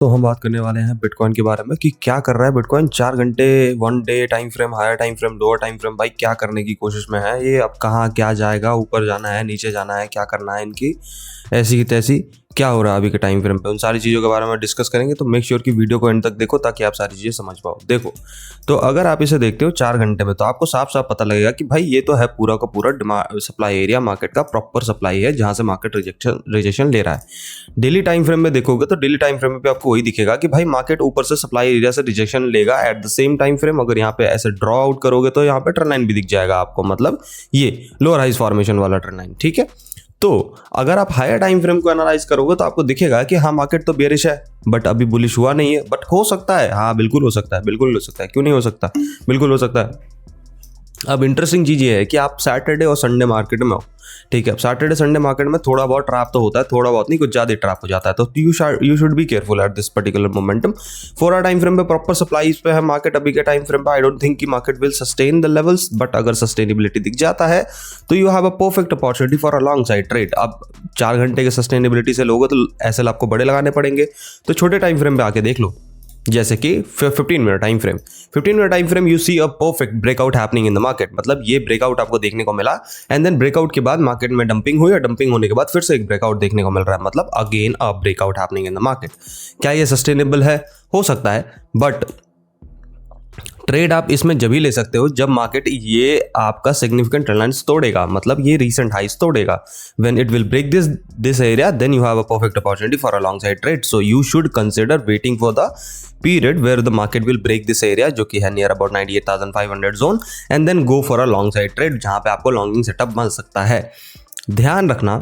तो हम बात करने वाले हैं बिटकॉइन के बारे में कि क्या कर रहा है बिटकॉइन 4 घंटे 1 day time frame, higher time frame, lower time frame. भाई क्या करने की कोशिश में है ये, अब कहाँ क्या जाएगा, ऊपर जाना है, नीचे जाना है, क्या करना है इनकी, ऐसी की तैसी क्या हो रहा है अभी के टाइम फ्रेम पे, उन सारी चीज़ों के बारे में डिस्कस करेंगे। तो मेक श्योर कि वीडियो को एंड तक देखो ताकि आप सारी चीज़ें समझ पाओ। देखो, तो अगर आप इसे देखते हो 4 घंटे में तो आपको साफ साफ पता लगेगा कि भाई ये तो है पूरा का पूरा सप्लाई एरिया, मार्केट का प्रॉपर सप्लाई है जहाँ से मार्केट रिजेक्शन ले रहा है। डेली टाइम फ्रेम में देखोगे तो डेली टाइम फ्रेम पे आपको वही दिखेगा कि भाई मार्केट ऊपर से सप्लाई एरिया से रिजेक्शन लेगा। At the same time frame अगर यहाँ पे ऐसे ड्रॉ आउट करोगे तो यहाँ पे ट्रेंड लाइन भी दिख जाएगा आपको, मतलब ये लोअर हाइज फॉर्मेशन वाला ट्रेंड लाइन। ठीक है, तो अगर आप हायर टाइम फ्रेम को एनालाइज करोगे तो आपको दिखेगा कि हाँ मार्केट तो बेरिश है बट अभी बुलिश हुआ नहीं है, बट हो सकता है, हाँ बिल्कुल हो सकता है, बिल्कुल हो सकता है, क्यों नहीं हो सकता, बिल्कुल हो सकता है। अब इंटरेस्टिंग चीज़ ये है कि आप सैटरडे और संडे मार्केट में हो। ठीक है, अब सैटरडे संडे मार्केट में थोड़ा बहुत ट्रैप तो होता है, थोड़ा बहुत नहीं, कुछ ज़्यादा ट्रैप हो जाता है, तो you should be careful at this particular momentum. 4 hour time frame पे प्रॉपर सप्लाई पे है मार्केट अभी के टाइम फ्रेम पे। आई डोंट थिंक कि market will sustain the levels, but अगर सस्टेनेबिलिटी दिख जाता है तो you have a perfect opportunity for a long side trade. अब 4 घंटे के सस्टेनेबिलिटी से लोगे तो ऐसे आपको बड़े लगाने पड़ेंगे, तो छोटे टाइम फ्रेम पे आके देख लो, जैसे कि 15 minute time frame. 15 minute time frame you see a perfect breakout happening in the market, मतलब ये ब्रेकआउट आपको देखने को मिला एंड देन ब्रेकआउट के बाद मार्केट में डंपिंग हुई और डंपिंग होने के बाद फिर से एक ब्रेकआउट देखने को मिल रहा है, मतलब again a breakout happening in the market. क्या ये सस्टेनेबल है? हो सकता है, बट ट्रेड आप इसमें जब ही ले सकते हो जब मार्केट ये आपका सिग्निफिकेंट ट्रेंड लाइंस तोड़ेगा, मतलब ये रीसेंट हाइस तोड़ेगा। When it will break this area then you have a perfect opportunity for a long side trade. So you should consider waiting for the period where the market will break this area जो कि है near about 98,500 zone, and then go for a long side trade जहाँ पे आपको longing setup मिल सकता है। ध्यान रखना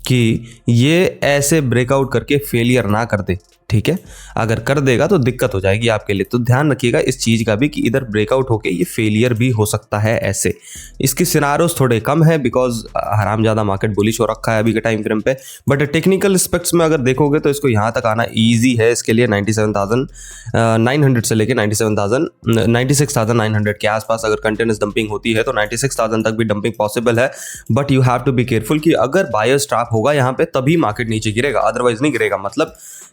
कि ये ऐसे ब्रेकआउट करके फेलियर ना कर दे। ठीक है, अगर कर देगा तो दिक्कत हो जाएगी आपके लिए, तो ध्यान रखिएगा इस चीज़ का भी कि इधर ब्रेकआउट होके ये फेलियर भी हो सकता है ऐसे। इसके सिनारोस थोड़े कम है बिकॉज हरामज़्यादा मार्केट बुलिश हो रखा है अभी के टाइम फ्रेम पे, बट टेक्निकल एस्पेक्ट्स में अगर देखोगे तो इसको यहाँ तक आना ईजी है। इसके लिए 97,900 से लेके 96,900 के आसपास अगर कंटिन्यूस डंपिंग होती है तो 96,000 तक भी डंपिंग पॉसिबल है, but you have to be careful कि अगर बायर्स ट्रैप होगा यहाँ पे तभी मार्केट नीचे गिरेगा, अदरवाइज नहीं गिरेगा।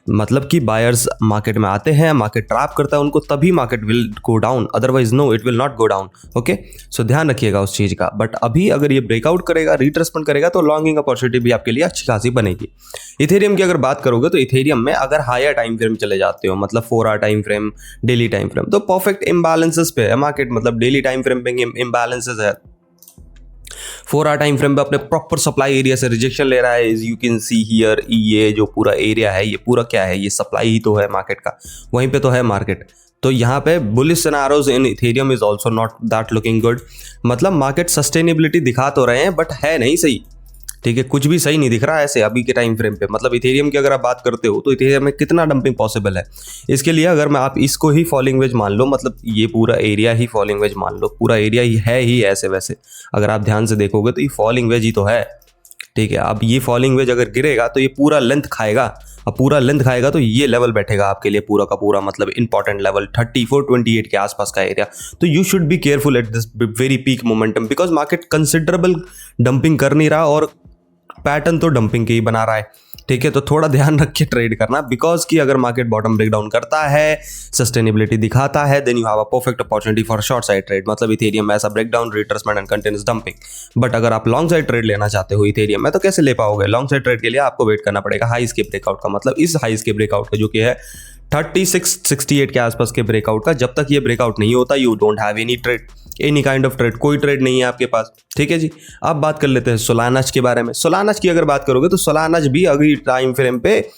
मतलब कि बायर्स मार्केट में आते हैं, मार्केट ट्रैप करता है उनको, तभी market will go down, otherwise no it will not go down. Okay, so ध्यान रखिएगा उस चीज़ का। बट अभी अगर ये ब्रेकआउट करेगा, रिट्रेसमेंट करेगा तो लॉन्गिंग अपॉर्चुनिटी भी आपके लिए अच्छी खासी बनेगी। इथेरियम की अगर बात करोगे तो इथेरियम में अगर हायर टाइम फ्रेम चले जाते हो, मतलब 4 hour time frame, daily time frame, तो परफेक्ट इम्बैलेंसेस पे है मार्केट, मतलब डेली टाइम फ्रेम पे इम्बैलेंसेस है। 4 आवर टाइम फ्रेम पे अपने प्रॉपर सप्लाई एरिया से रिजेक्शन ले रहा है। Is you can see here, ये जो पूरा एरिया है ये पूरा क्या है, ये सप्लाई ही तो है मार्केट का, वहीं पे तो है मार्केट। तो यहाँ पे bullish scenarios in Ethereum is also not that looking good, मतलब मार्केट सस्टेनेबिलिटी दिखा तो रहे हैं बट है नहीं सही। ठीक है, कुछ भी सही नहीं दिख रहा है ऐसे अभी के टाइम फ्रेम पे। मतलब इथेरियम की अगर आप बात करते हो तो इथेरियम में कितना डंपिंग पॉसिबल है, इसके लिए अगर मैं आप इसको ही फॉलिंग वेज मान लो, मतलब ये पूरा एरिया ही फॉलिंग वेज मान लो, पूरा एरिया ही है ही ऐसे वैसे, अगर आप ध्यान से देखोगे तो ये फॉलिंग वेज ही तो है। ठीक है, अब ये फॉलिंग वेज अगर गिरेगा तो ये पूरा लेंथ खाएगा, अब पूरा लेंथ खाएगा तो ये लेवल बैठेगा आपके लिए पूरा का पूरा, मतलब इंपॉर्टेंट लेवल 3428 के आसपास का एरिया। तो you should be careful at this very peak momentum because market considerable dumping कर नहीं रहा और पैटर्न तो डंपिंग के ही बना रहा है। ठीक है, तो थोड़ा ध्यान रख के ट्रेड करना बिकॉज कि अगर मार्केट बॉटम ब्रेकडाउन करता है, सस्टेनेबिलिटी दिखाता है, then you have a perfect opportunity for short side trade, मतलब इथेरियम में ऐसा breakdown, retracement and continuous dumping. But अगर आप लॉन्ग साइड ट्रेड लेना चाहते हो इथेरियम में तो कैसे ले पाओगे? लॉन्ग साइड ट्रेड के लिए आपको वेट करना पड़ेगा हाईज के ब्रेकआउट का, मतलब इस हाईज के ब्रेकआउट का जो कि है 3668 के आसपास के ब्रेकआउट का। जब तक ये ब्रेकआउट नहीं होता you don't have any trade, any kind of trade, कोई ट्रेड नहीं है आपके पास। ठीक है जी, अब बात कर लेते हैं सोलानाच के बारे में। सोलानाच की अगर बात करोगे तो सोलानाच भी अगली टाइम फ्रेम पे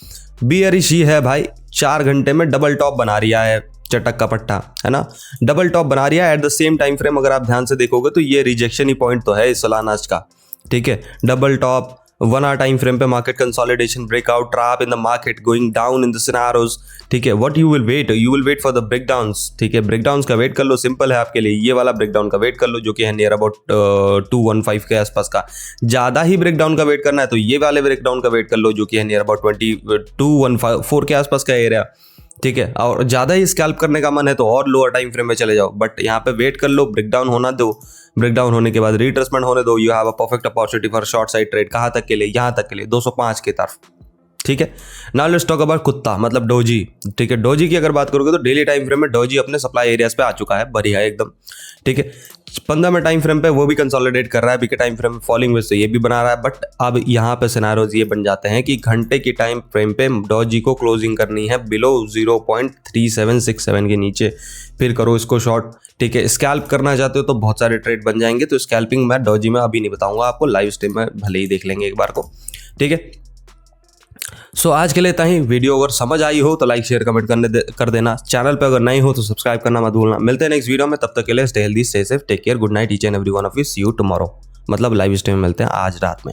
बियरिश ही है भाई। 4 घंटे में डबल टॉप बना रिया है, चटक का पट्टा है ना, डबल टॉप बना रिया है। At the same time frame अगर आप ध्यान से देखोगे तो ये रिजेक्शन ही पॉइंट तो है सोलानाच का। ठीक है, double top, 1 hour time frame पे market consolidation, breakout, trap in the market, going down in the scenarios. ठीक है, what you will wait for the breakdowns. ठीक है, ब्रेकडाउन्स का वेट कर लो, सिंपल है आपके लिए, ये वाला ब्रेकडाउन का वेट कर लो जो कि है नियर अबाउट 215 के आसपास का। ज़्यादा ही ब्रेकडाउन का वेट करना है तो ये वाले ब्रेकडाउन का वेट कर लो जो कि है नियर अबाउट 214 के आसपास का एरिया। ठीक है, और ज़्यादा ही स्कैल्प करने का मन है तो और लोअर टाइम फ्रेम में चले जाओ, बट यहाँ पे वेट कर लो, ब्रेकडाउन होना दो, ब्रेकडाउन होने के बाद रिट्रेसमेंट होने दो, you have a perfect opportunity for short side trade. कहाँ तक के लिए? यहाँ तक के लिए 205 की तरफ। ठीक है। नाउ लेट्स टॉक अबाउट कुत्ता मतलब डोजी। ठीक है, डोजी की अगर बात करोगे तो डेली टाइम फ्रेम में डोजी अपने सप्लाई एरियाज पे आ चुका है, बढ़िया एकदम। ठीक है, 15 में टाइम फ्रेम पे वो भी कंसोलिडेट कर रहा है, बीके टाइम फ्रेम में फॉलिंग वेज से ये भी बना रहा है। बट अब यहाँ पे सिनेरियोज ये बन जाते हैं कि घंटे की टाइम फ्रेम पे डोजी को क्लोजिंग करनी है बिलो 0.3767 के नीचे, फिर करो इसको शॉर्ट। ठीक है, स्कैल्प करना चाहते हो तो बहुत सारे ट्रेड बन जाएंगे, तो स्कैल्पिंग मैं डोजी में अभी नहीं बताऊंगा आपको, लाइव स्ट्रीम में भले ही देख लेंगे एक बार को। ठीक है, सो आज के लिए इतना ही। वीडियो अगर समझ आई हो तो लाइक शेयर कमेंट कर देना। चैनल पे अगर नहीं हो तो सब्सक्राइब करना मत भूलना। मिलते हैं नेक्स्ट वीडियो में, तब तक के लिए stay healthy, stay safe, take care, good night each and every one of you, see you tomorrow. मतलब लाइव स्ट्रीम में मिलते हैं आज रात में।